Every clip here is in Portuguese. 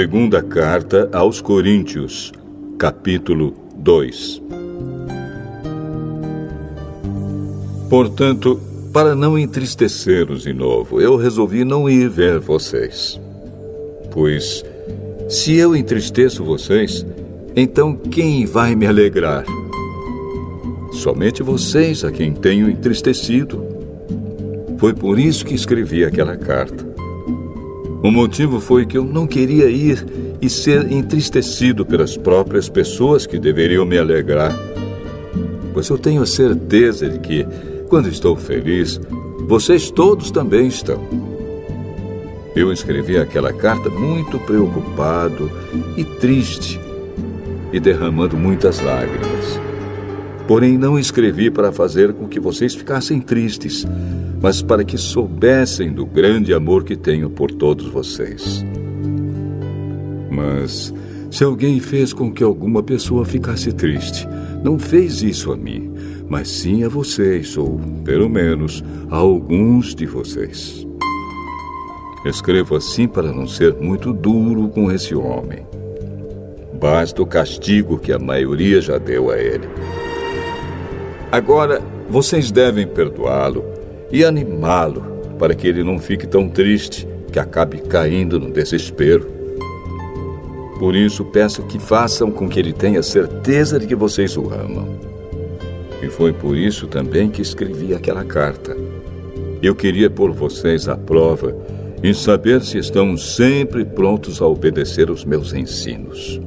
Segunda carta aos Coríntios, capítulo 2. Portanto, para não entristecê-los de novo, eu resolvi não ir ver vocês. Pois, se eu entristeço vocês, então quem vai me alegrar? Somente vocês a quem tenho entristecido. Foi por isso que escrevi aquela carta. O motivo foi que eu não queria ir e ser entristecido pelas próprias pessoas que deveriam me alegrar. Pois eu tenho a certeza de que, quando estou feliz, vocês todos também estão. Eu escrevi aquela carta muito preocupado e triste e derramando muitas lágrimas. Porém, não escrevi para fazer com que vocês ficassem tristes, mas para que soubessem do grande amor que tenho por todos vocês. Mas, se alguém fez com que alguma pessoa ficasse triste, não fez isso a mim, mas sim a vocês, ou, pelo menos, a alguns de vocês. Escrevo assim para não ser muito duro com esse homem. Basta o castigo que a maioria já deu a ele. Agora, vocês devem perdoá-lo e animá-lo para que ele não fique tão triste que acabe caindo no desespero. Por isso, peço que façam com que ele tenha certeza de que vocês o amam. E foi por isso também que escrevi aquela carta. Eu queria pôr vocês à prova e saber se estão sempre prontos a obedecer os meus ensinos.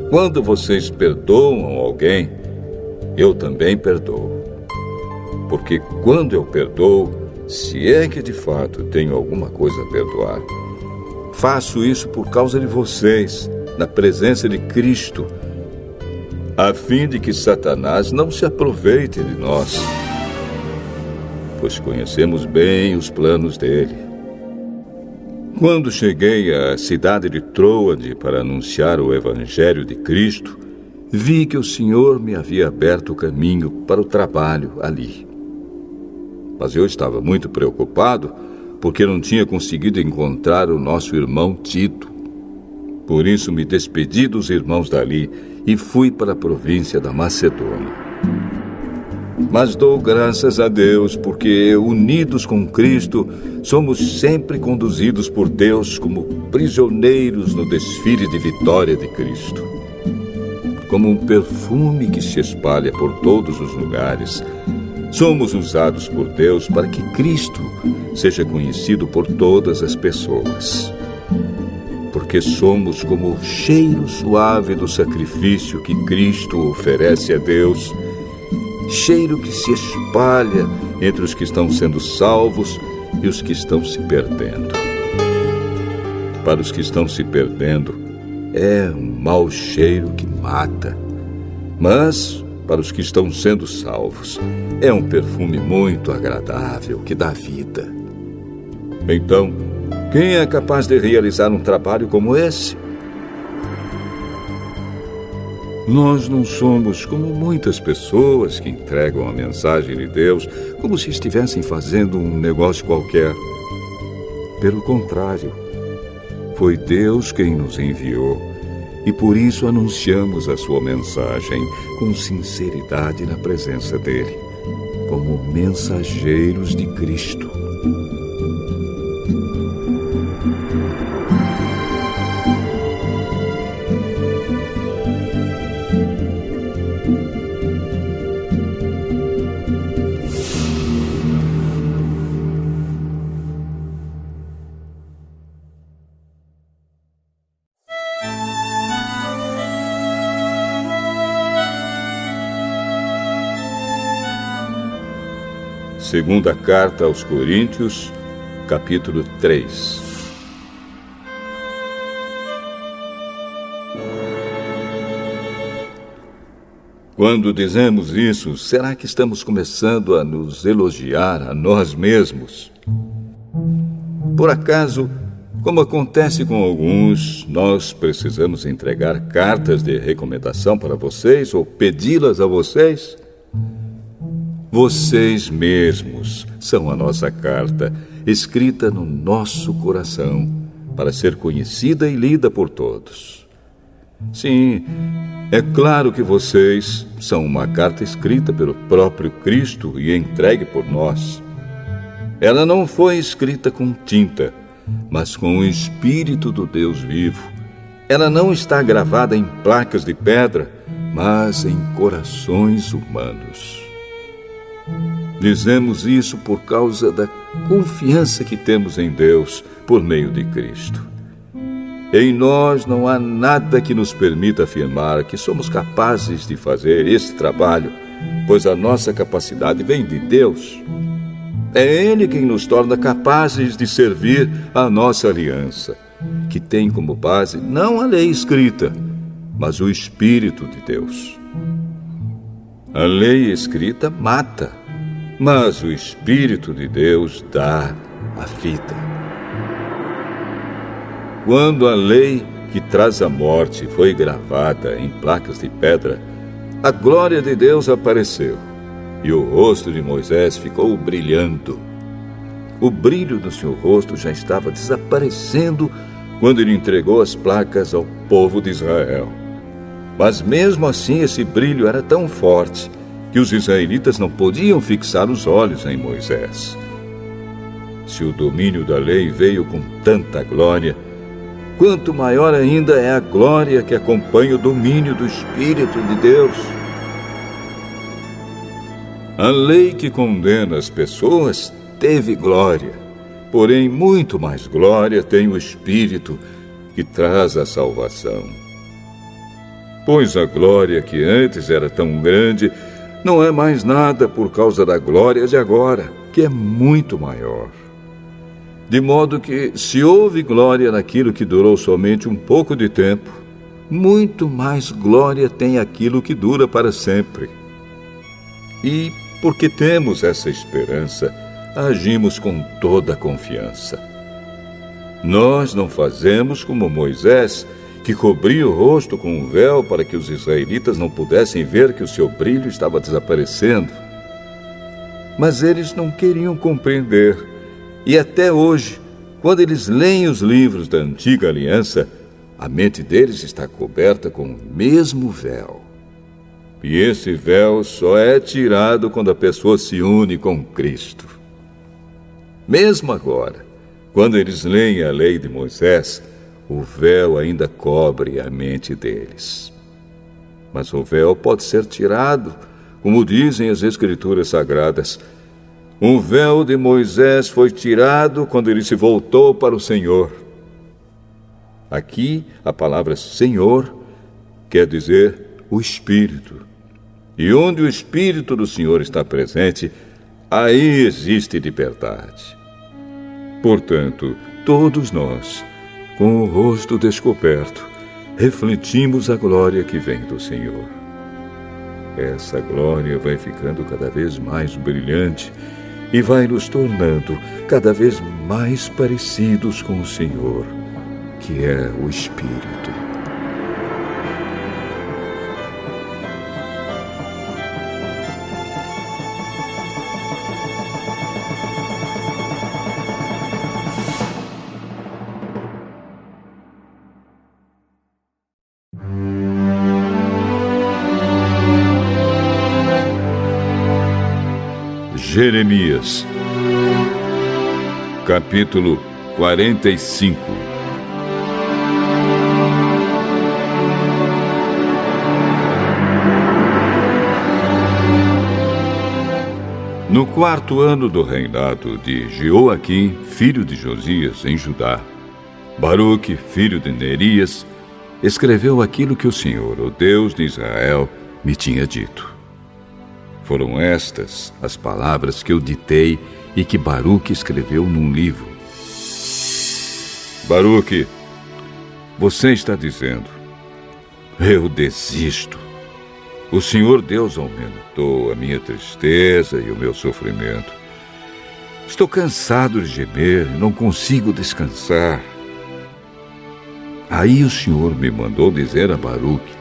Quando vocês perdoam alguém, eu também perdoo. Porque quando eu perdoo, se é que de fato tenho alguma coisa a perdoar, faço isso por causa de vocês, na presença de Cristo, a fim de que Satanás não se aproveite de nós, pois conhecemos bem os planos dele. Quando cheguei à cidade de Troade para anunciar o Evangelho de Cristo, vi que o Senhor me havia aberto o caminho para o trabalho ali. Mas eu estava muito preocupado porque não tinha conseguido encontrar o nosso irmão Tito. Por isso me despedi dos irmãos dali e fui para a província da Macedônia. Mas dou graças a Deus porque, unidos com Cristo, somos sempre conduzidos por Deus como prisioneiros no desfile de vitória de Cristo. Como um perfume que se espalha por todos os lugares, somos usados por Deus para que Cristo seja conhecido por todas as pessoas. Porque somos como o cheiro suave do sacrifício que Cristo oferece a Deus, cheiro que se espalha entre os que estão sendo salvos e os que estão se perdendo. Para os que estão se perdendo, é um mau cheiro que mata. Mas, para os que estão sendo salvos, é um perfume muito agradável que dá vida. Então, quem é capaz de realizar um trabalho como esse? Nós não somos como muitas pessoas que entregam a mensagem de Deus como se estivessem fazendo um negócio qualquer. Pelo contrário, foi Deus quem nos enviou e por isso anunciamos a sua mensagem com sinceridade na presença dele, como mensageiros de Cristo. Segunda carta aos Coríntios, capítulo 3. Quando dizemos isso, será que estamos começando a nos elogiar a nós mesmos? Por acaso, como acontece com alguns, nós precisamos entregar cartas de recomendação para vocês ou pedi-las a vocês? Vocês mesmos são a nossa carta, escrita no nosso coração, para ser conhecida e lida por todos. Sim, é claro que vocês são uma carta escrita pelo próprio Cristo e entregue por nós. Ela não foi escrita com tinta, mas com o Espírito do Deus vivo. Ela não está gravada em placas de pedra, mas em corações humanos. Dizemos isso por causa da confiança que temos em Deus por meio de Cristo. Em nós não há nada que nos permita afirmar que somos capazes de fazer esse trabalho, pois a nossa capacidade vem de Deus. É Ele quem nos torna capazes de servir a nossa aliança, que tem como base não a lei escrita, mas o Espírito de Deus. A lei escrita mata, mas o Espírito de Deus dá a vida. Quando a lei que traz a morte foi gravada em placas de pedra, a glória de Deus apareceu e o rosto de Moisés ficou brilhando. O brilho do seu rosto já estava desaparecendo quando ele entregou as placas ao povo de Israel. Mas mesmo assim esse brilho era tão forte que os israelitas não podiam fixar os olhos em Moisés. Se o domínio da lei veio com tanta glória, quanto maior ainda é a glória que acompanha o domínio do Espírito de Deus. A lei que condena as pessoas teve glória, porém muito mais glória tem o Espírito que traz a salvação. Pois a glória que antes era tão grande não é mais nada por causa da glória de agora, que é muito maior. De modo que, se houve glória naquilo que durou somente um pouco de tempo, muito mais glória tem aquilo que dura para sempre. E, porque temos essa esperança, agimos com toda a confiança. Nós não fazemos como Moisés, que cobria o rosto com um véu para que os israelitas não pudessem ver que o seu brilho estava desaparecendo. Mas eles não queriam compreender. E até hoje, quando eles leem os livros da Antiga Aliança, a mente deles está coberta com o mesmo véu. E esse véu só é tirado quando a pessoa se une com Cristo. Mesmo agora, quando eles leem a lei de Moisés, o véu ainda cobre a mente deles. Mas o véu pode ser tirado, como dizem as Escrituras Sagradas. O véu de Moisés foi tirado quando ele se voltou para o Senhor. Aqui, a palavra Senhor quer dizer o Espírito. E onde o Espírito do Senhor está presente, aí existe liberdade. Portanto, todos nós, com o rosto descoberto, refletimos a glória que vem do Senhor. Essa glória vai ficando cada vez mais brilhante e vai nos tornando cada vez mais parecidos com o Senhor, que é o Espírito. Jeremias, capítulo 45. No 4º ano do reinado de Jeoaquim, filho de Josias, em Judá, Baruque, filho de Nerias, escreveu aquilo que o Senhor, o Deus de Israel, me tinha dito. Foram estas as palavras que eu ditei e que Baruque escreveu num livro. Baruque, você está dizendo: eu desisto. O Senhor Deus aumentou a minha tristeza e o meu sofrimento. Estou cansado de gemer e não consigo descansar. Aí o Senhor me mandou dizer a Baruque: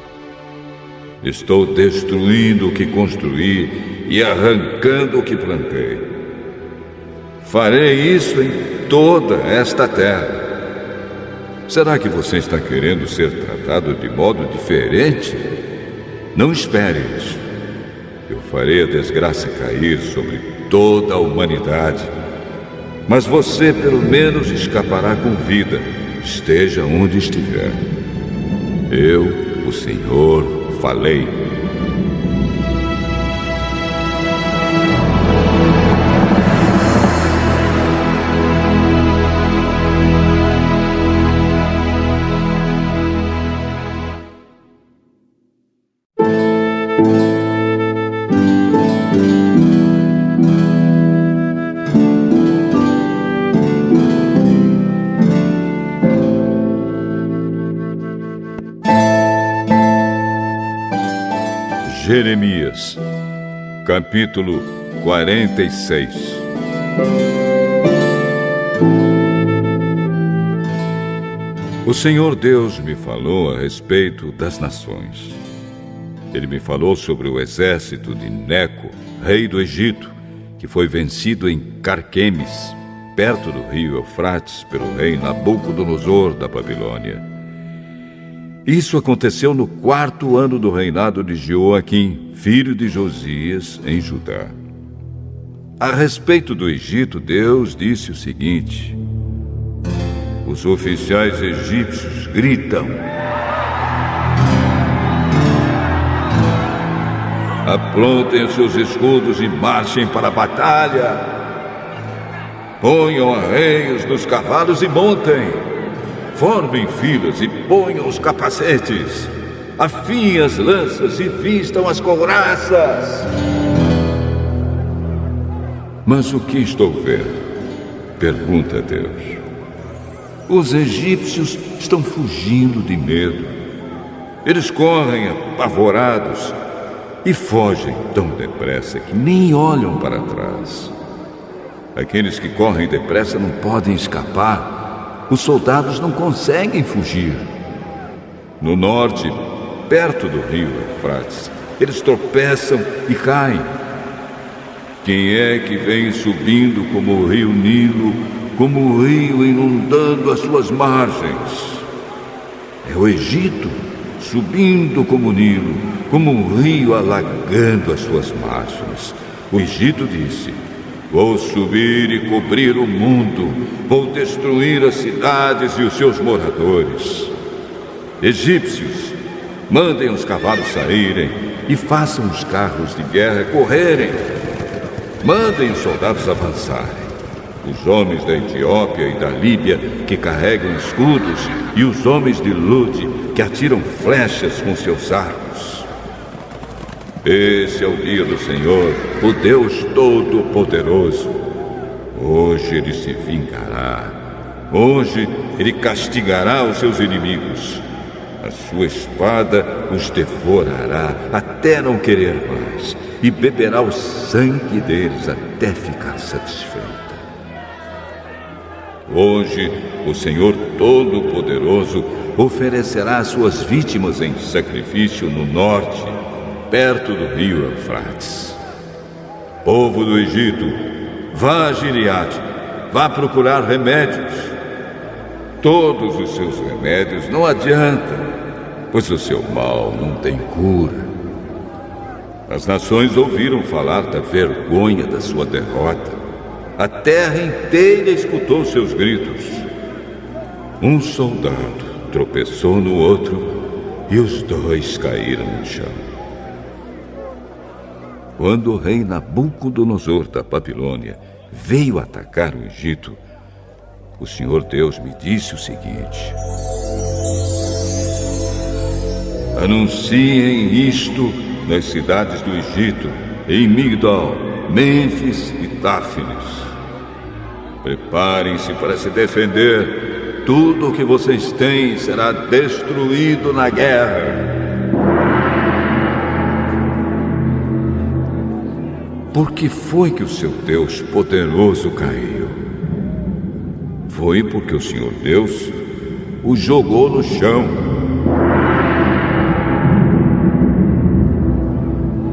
estou destruindo o que construí e arrancando o que plantei. Farei isso em toda esta terra. Será que você está querendo ser tratado de modo diferente? Não espere isso. Eu farei a desgraça cair sobre toda a humanidade. Mas você, pelo menos, escapará com vida, esteja onde estiver. Eu, o Senhor, falei. Jeremias, capítulo 46. O Senhor Deus me falou a respeito das nações. Ele me falou sobre o exército de Neco, rei do Egito, que foi vencido em Carquemes, perto do rio Eufrates, pelo rei Nabucodonosor da Babilônia. Isso aconteceu no 4º ano do reinado de Joaquim, filho de Josias, em Judá. A respeito do Egito, Deus disse o seguinte: os oficiais egípcios gritam: aprontem os seus escudos e marchem para a batalha. Ponham arreios nos cavalos e montem. Formem filas e ponham os capacetes. Afiem as lanças e vistam as couraças. Mas o que estou vendo? Pergunta Deus. Os egípcios estão fugindo de medo. Eles correm apavorados e fogem tão depressa que nem olham para trás. Aqueles que correm depressa não podem escapar. Os soldados não conseguem fugir. No norte, perto do rio Eufrates, eles tropeçam e caem. Quem é que vem subindo como o rio Nilo, como o rio inundando as suas margens? É o Egito, subindo como o Nilo, como um rio alagando as suas margens. O Egito disse: vou subir e cobrir o mundo, vou destruir as cidades e os seus moradores. Egípcios, mandem os cavalos saírem e façam os carros de guerra correrem. Mandem os soldados avançarem. Os homens da Etiópia e da Líbia que carregam escudos e os homens de Lude que atiram flechas com seus arcos. Esse é o dia do Senhor, o Deus Todo-Poderoso. Hoje Ele se vingará. Hoje Ele castigará os seus inimigos. A sua espada os devorará até não querer mais e beberá o sangue deles até ficar satisfeita. Hoje o Senhor Todo-Poderoso oferecerá suas vítimas em sacrifício no norte, perto do rio Eufrates. Povo do Egito, vá a Gileade, vá procurar remédios. Todos os seus remédios não adiantam, pois o seu mal não tem cura. As nações ouviram falar da vergonha da sua derrota. A terra inteira escutou seus gritos. Um soldado tropeçou no outro e os dois caíram no chão. Quando o rei Nabucodonosor da Babilônia veio atacar o Egito, o Senhor Deus me disse o seguinte: anunciem isto nas cidades do Egito, em Migdol, Mênfis e Táfnis. Preparem-se para se defender. Tudo o que vocês têm será destruído na guerra. Por que foi que o seu Deus poderoso caiu? Foi porque o Senhor Deus o jogou no chão.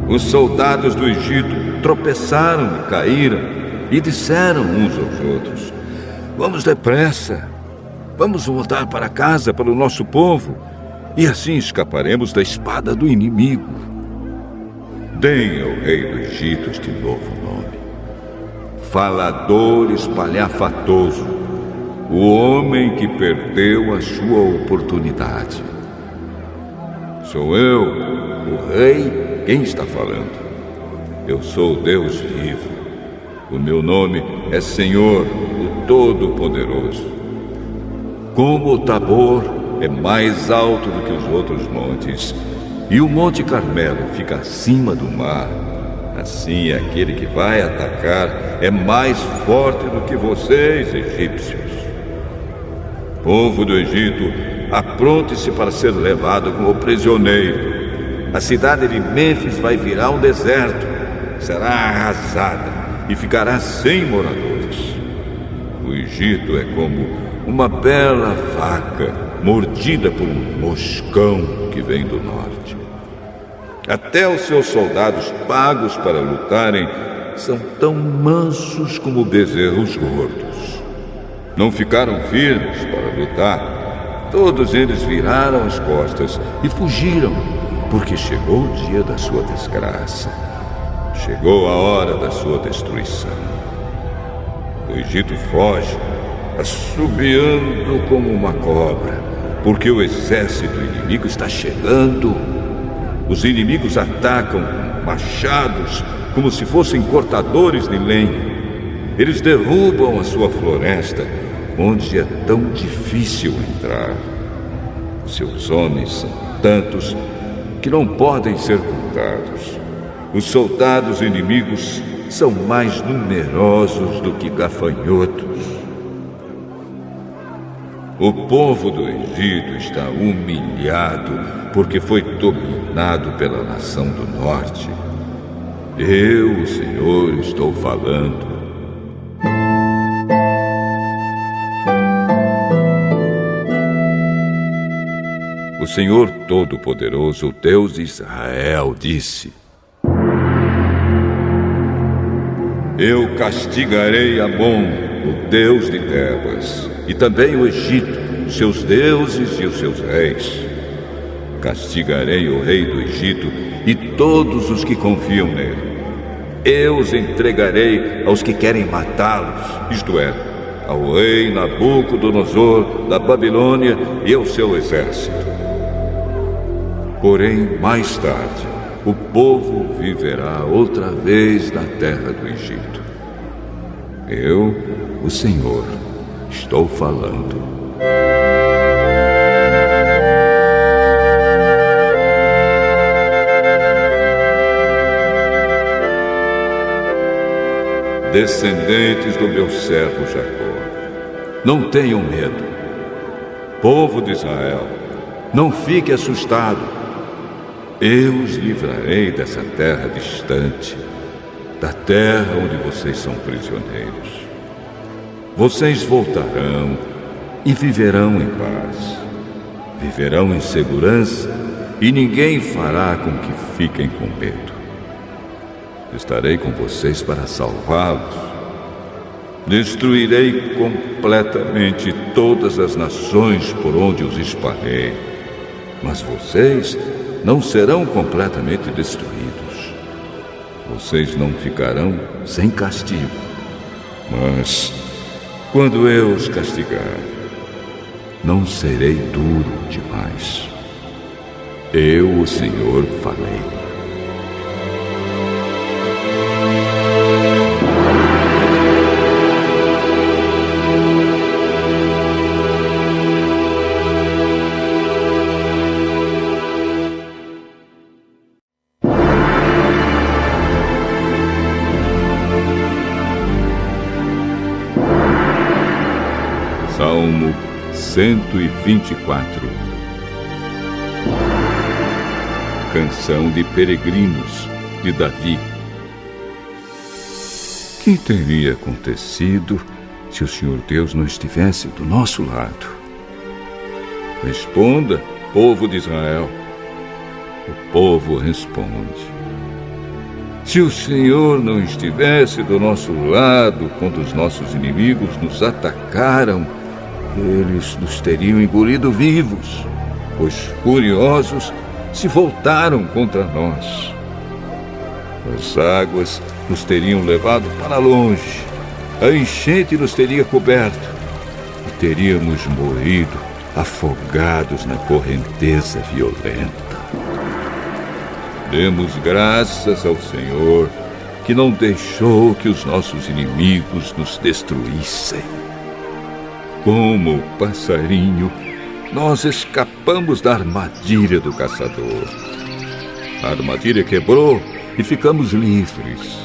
Os soldados do Egito tropeçaram e caíram e disseram uns aos outros: vamos depressa, Vamos voltar para casa, para o nosso povo, e assim escaparemos da espada do inimigo. Deem ao rei do Egito este novo nome: Falador Espalhafatoso, o homem que perdeu a sua oportunidade. Sou eu, o rei, quem está falando. Eu sou o Deus vivo. O meu nome é Senhor, o Todo-Poderoso. Como o Tabor é mais alto do que os outros montes, e o Monte Carmelo fica acima do mar, assim aquele que vai atacar é mais forte do que vocês, egípcios. Povo do Egito, apronte-se para ser levado como prisioneiro. A cidade de Mênfis vai virar um deserto, será arrasada e ficará sem moradores. O Egito é como uma bela vaca mordida por um moscão que vem do norte. Até os seus soldados pagos para lutarem são tão mansos como bezerros gordos. Não ficaram firmes para lutar. Todos eles viraram as costas e fugiram, porque chegou o dia da sua desgraça. Chegou a hora da sua destruição. O Egito foge, assobiando como uma cobra, porque o exército inimigo está chegando. Os inimigos atacam com machados, como se fossem cortadores de lenha. Eles derrubam a sua floresta, onde é tão difícil entrar. Seus homens são tantos que não podem ser contados. Os soldados inimigos são mais numerosos do que gafanhotos. O povo do Egito está humilhado porque foi dominado pela nação do norte. Eu, o Senhor, estou falando. O Senhor Todo-Poderoso, Deus de Israel, disse: Eu castigarei Amon, o Deus de Tebas, e também o Egito, os seus deuses e os seus reis. Castigarei o rei do Egito e todos os que confiam nele. Eu os entregarei aos que querem matá-los, isto é, ao rei Nabucodonosor da Babilônia e ao seu exército. Porém, mais tarde, o povo viverá outra vez na terra do Egito. Eu, o Senhor, estou falando. Descendentes do meu servo Jacó, não tenham medo. Povo de Israel, não fique assustado. Eu os livrarei dessa terra distante, da terra onde vocês são prisioneiros. Vocês voltarão e viverão em paz. Viverão em segurança e ninguém fará com que fiquem com medo. Estarei com vocês para salvá-los. Destruirei completamente todas as nações por onde os espalhei. Mas vocês não serão completamente destruídos. Vocês não ficarão sem castigo. Mas, quando eu os castigar, não serei duro demais. Eu, o Senhor, falei. Salmo 124. Canção de Peregrinos, de Davi. Que teria acontecido se o Senhor Deus não estivesse do nosso lado? Responda, povo de Israel. O povo responde: se o Senhor não estivesse do nosso lado quando os nossos inimigos nos atacaram, eles nos teriam engolido vivos, pois furiosos se voltaram contra nós. As águas nos teriam levado para longe, a enchente nos teria coberto e teríamos morrido afogados na correnteza violenta. Demos graças ao Senhor que não deixou que os nossos inimigos nos destruíssem. Como passarinho, nós escapamos da armadilha do caçador. A armadilha quebrou e ficamos livres.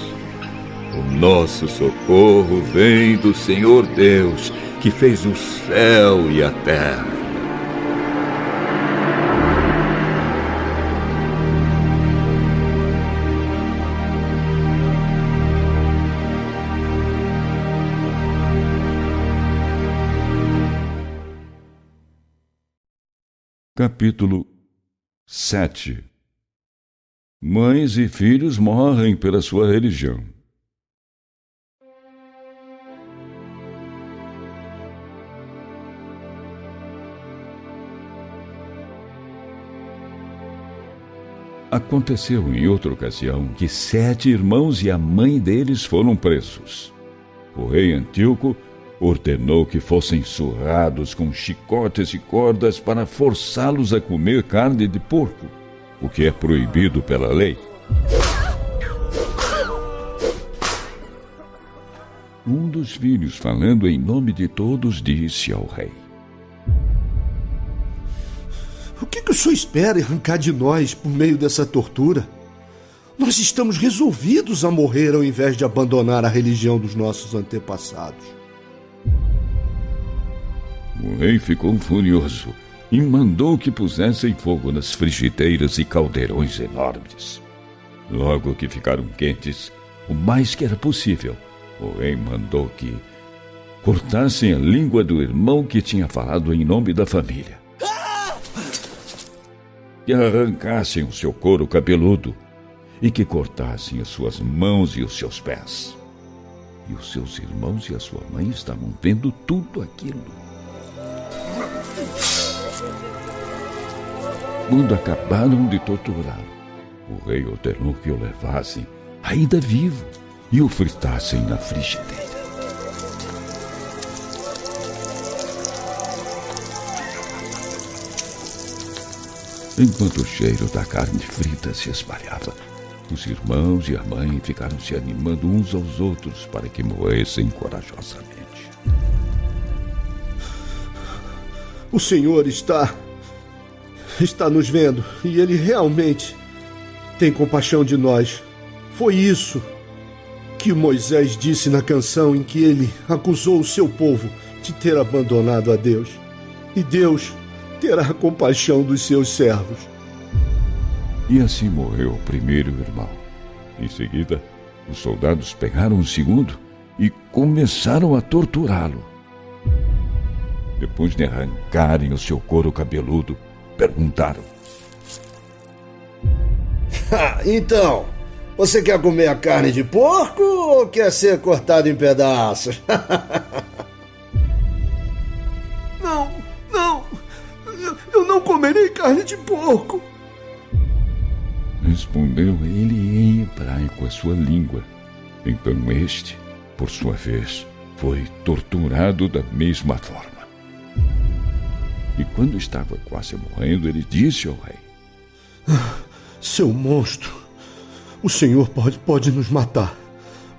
O nosso socorro vem do Senhor Deus, que fez o céu e a terra. Capítulo 7. Mães e filhos morrem pela sua religião. Aconteceu em outra ocasião que 7 irmãos e a mãe deles foram presos. O rei Antíoco ordenou que fossem surrados com chicotes e cordas para forçá-los a comer carne de porco, o que é proibido pela lei. Um dos filhos, falando em nome de todos, disse ao rei: O que o senhor espera arrancar de nós por meio dessa tortura? Nós estamos resolvidos a morrer ao invés de abandonar a religião dos nossos antepassados. O rei ficou furioso e mandou que pusessem fogo nas frigideiras e caldeirões enormes. Logo que ficaram quentes, o mais que era possível, o rei mandou que cortassem a língua do irmão que tinha falado em nome da família, que arrancassem o seu couro cabeludo e que cortassem as suas mãos e os seus pés. E os seus irmãos e a sua mãe estavam vendo tudo aquilo. Quando acabaram de torturá-lo, o rei ordenou que o levassem, ainda vivo, e o fritassem na frigideira. Enquanto o cheiro da carne frita se espalhava, os irmãos e a mãe ficaram se animando uns aos outros para que morressem corajosamente. O Senhor está nos vendo e Ele realmente tem compaixão de nós. Foi isso que Moisés disse na canção em que ele acusou o seu povo de ter abandonado a Deus. E Deus terá compaixão dos seus servos. E assim morreu o primeiro irmão. Em seguida, os soldados pegaram o segundo e começaram a torturá-lo. Depois de arrancarem o seu couro cabeludo, perguntaram: Então, você quer comer a carne de porco ou quer ser cortado em pedaços? Não, eu não comerei carne de porco. Respondeu ele em hebraico a sua língua. Então este, por sua vez, foi torturado da mesma forma. E quando estava quase morrendo, ele disse ao rei: Seu monstro, o Senhor pode nos matar,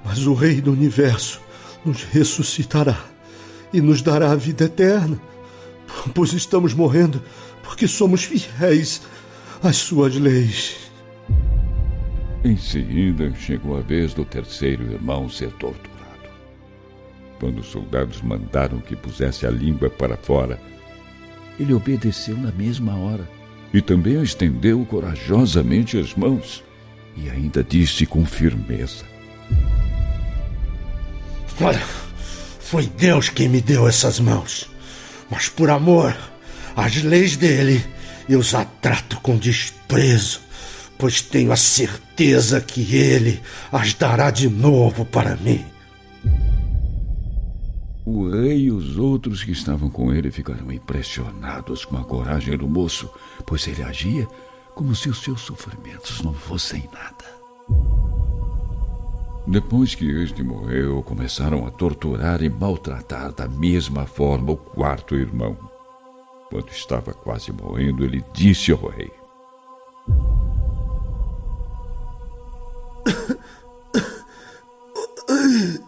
mas o Rei do Universo nos ressuscitará e nos dará a vida eterna, pois estamos morrendo porque somos fiéis às suas leis. Em seguida, chegou a vez do terceiro irmão ser torturado. Quando os soldados mandaram que pusesse a língua para fora, ele obedeceu na mesma hora e também estendeu corajosamente as mãos e ainda disse com firmeza: Olha, foi Deus quem me deu essas mãos, mas por amor às leis dele, eu os trato com desprezo, pois tenho a certeza que ele as dará de novo para mim. O rei e os outros que estavam com ele ficaram impressionados com a coragem do moço, pois ele agia como se os seus sofrimentos não fossem nada. Depois que este morreu, começaram a torturar e maltratar da mesma forma o quarto irmão. Quando estava quase morrendo, ele disse ao rei: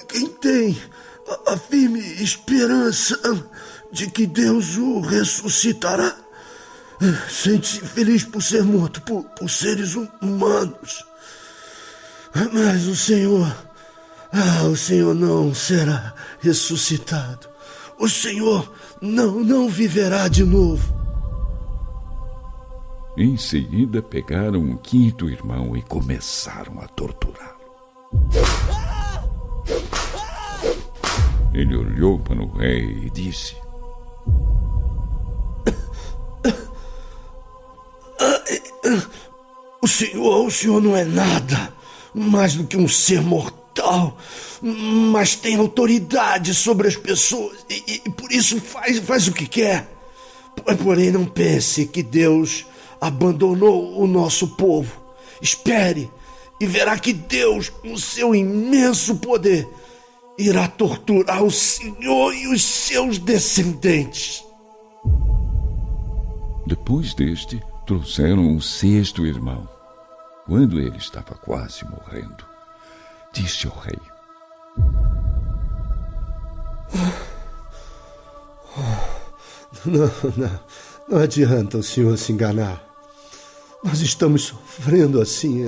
quem tem a firme esperança de que Deus o ressuscitará sente-se feliz por ser morto por seres humanos. Mas o Senhor não será ressuscitado. O Senhor não viverá de novo. Em seguida, pegaram o quinto irmão e começaram a torturá-lo. Ele olhou para o rei e disse: O senhor não é nada mais do que um ser mortal, mas tem autoridade sobre as pessoas e por isso faz o que quer. Porém, não pense que Deus abandonou o nosso povo. Espere e verá que Deus, com seu imenso poder, irá torturar o Senhor e os seus descendentes. Depois deste, trouxeram o sexto irmão. Quando ele estava quase morrendo, disse ao rei: Não adianta o senhor se enganar. Nós estamos sofrendo assim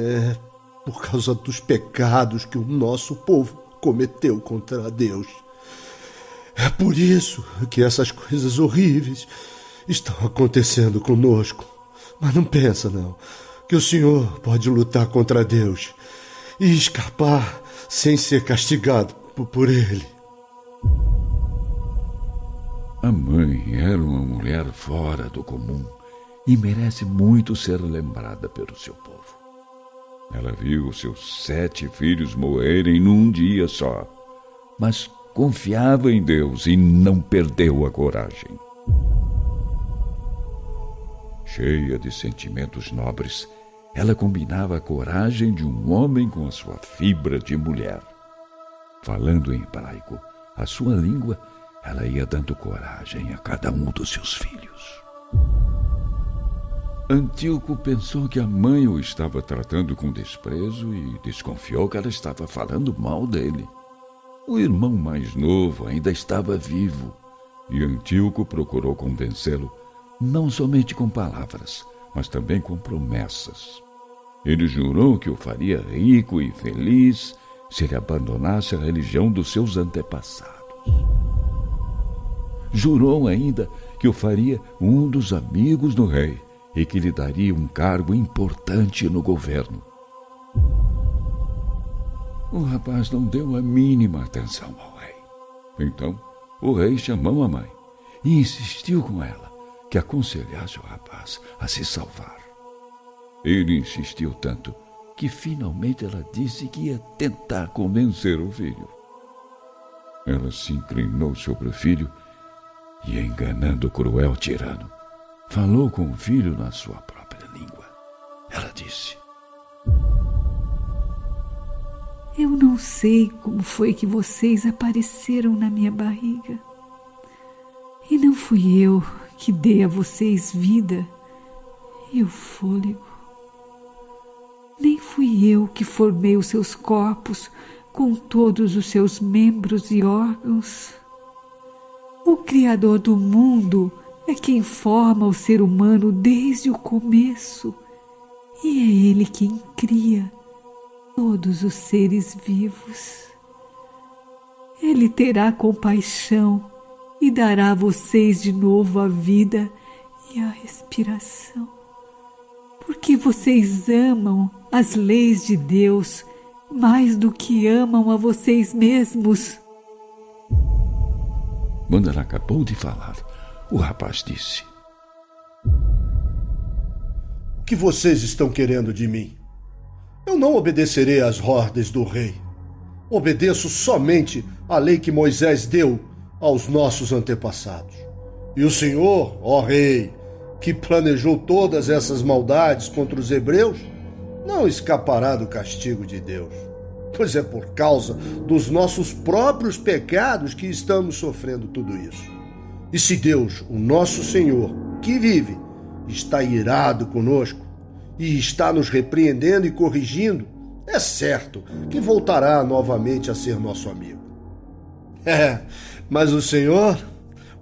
por causa dos pecados que o nosso povo cometeu contra Deus. É por isso que essas coisas horríveis estão acontecendo conosco. Mas não pensa, não, que o senhor pode lutar contra Deus e escapar sem ser castigado por ele. A mãe era uma mulher fora do comum e merece muito ser lembrada pelo seu povo. Ela viu seus 7 filhos morrerem num dia só, mas confiava em Deus e não perdeu a coragem. Cheia de sentimentos nobres, ela combinava a coragem de um homem com a sua fibra de mulher. Falando em hebraico, a sua língua, ela ia dando coragem a cada um dos seus filhos. Antíoco pensou que a mãe o estava tratando com desprezo e desconfiou que ela estava falando mal dele. O irmão mais novo ainda estava vivo e Antíoco procurou convencê-lo não somente com palavras, mas também com promessas. Ele jurou que o faria rico e feliz se ele abandonasse a religião dos seus antepassados. Jurou ainda que o faria um dos amigos do rei e que lhe daria um cargo importante no governo. O rapaz não deu a mínima atenção ao rei. Então, o rei chamou a mãe e insistiu com ela que aconselhasse o rapaz a se salvar. Ele insistiu tanto que finalmente ela disse que ia tentar convencer o filho. Ela se inclinou sobre o filho e, enganando o cruel tirano, falou com o filho na sua própria língua. Ela disse: Eu não sei como foi que vocês apareceram na minha barriga. E não fui eu que dei a vocês vida e o fôlego. Nem fui eu que formei os seus corpos com todos os seus membros e órgãos. O Criador do mundo é quem forma o ser humano desde o começo, e é Ele quem cria todos os seres vivos. Ele terá compaixão e dará a vocês de novo a vida e a respiração, porque vocês amam as leis de Deus mais do que amam a vocês mesmos. Quando ela acabou de falar, o rapaz disse: O que vocês estão querendo de mim? Eu não obedecerei às ordens do rei. Obedeço somente à lei que Moisés deu aos nossos antepassados. E o Senhor, ó Rei, que planejou todas essas maldades contra os hebreus, não escapará do castigo de Deus, pois é por causa dos nossos próprios pecados que estamos sofrendo tudo isso. E se Deus, o nosso Senhor, que vive, está irado conosco e está nos repreendendo e corrigindo, é certo que voltará novamente a ser nosso amigo. Mas o Senhor,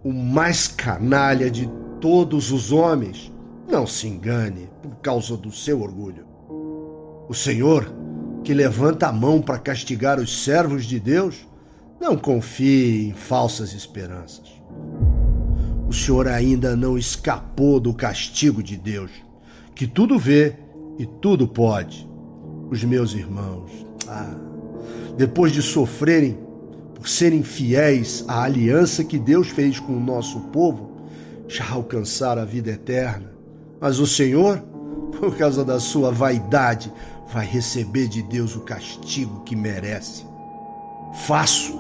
o mais canalha de todos os homens, não se engane por causa do seu orgulho. O Senhor, que levanta a mão para castigar os servos de Deus, não confie em falsas esperanças. O Senhor ainda não escapou do castigo de Deus, que tudo vê e tudo pode. Os meus irmãos, depois de sofrerem por serem fiéis à aliança que Deus fez com o nosso povo, já alcançaram a vida eterna. Mas o Senhor, por causa da sua vaidade, vai receber de Deus o castigo que merece. Faço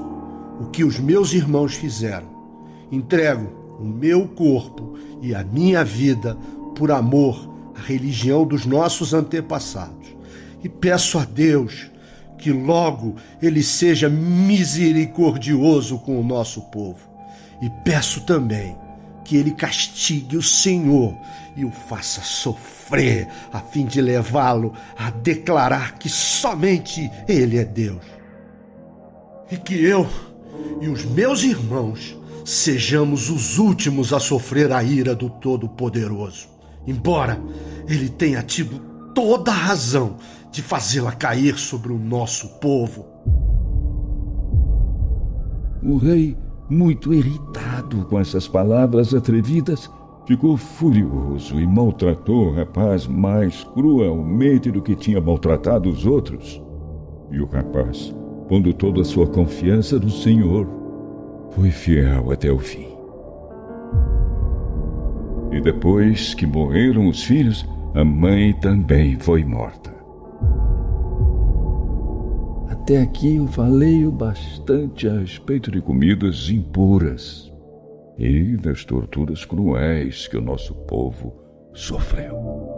o que os meus irmãos fizeram. Entrego o meu corpo e a minha vida por amor à religião dos nossos antepassados. E peço a Deus que logo Ele seja misericordioso com o nosso povo. E peço também que Ele castigue o Senhor e o faça sofrer, a fim de levá-lo a declarar que somente Ele é Deus. E que eu e os meus irmãos sejamos os últimos a sofrer a ira do Todo-Poderoso, embora Ele tenha tido toda a razão de fazê-la cair sobre o nosso povo. O rei, muito irritado com essas palavras atrevidas, ficou furioso e maltratou o rapaz mais cruelmente do que tinha maltratado os outros. E o rapaz, pondo toda a sua confiança no Senhor, foi fiel até o fim. E depois que morreram os filhos, a mãe também foi morta. Até aqui eu falei bastante a respeito de comidas impuras e das torturas cruéis que o nosso povo sofreu.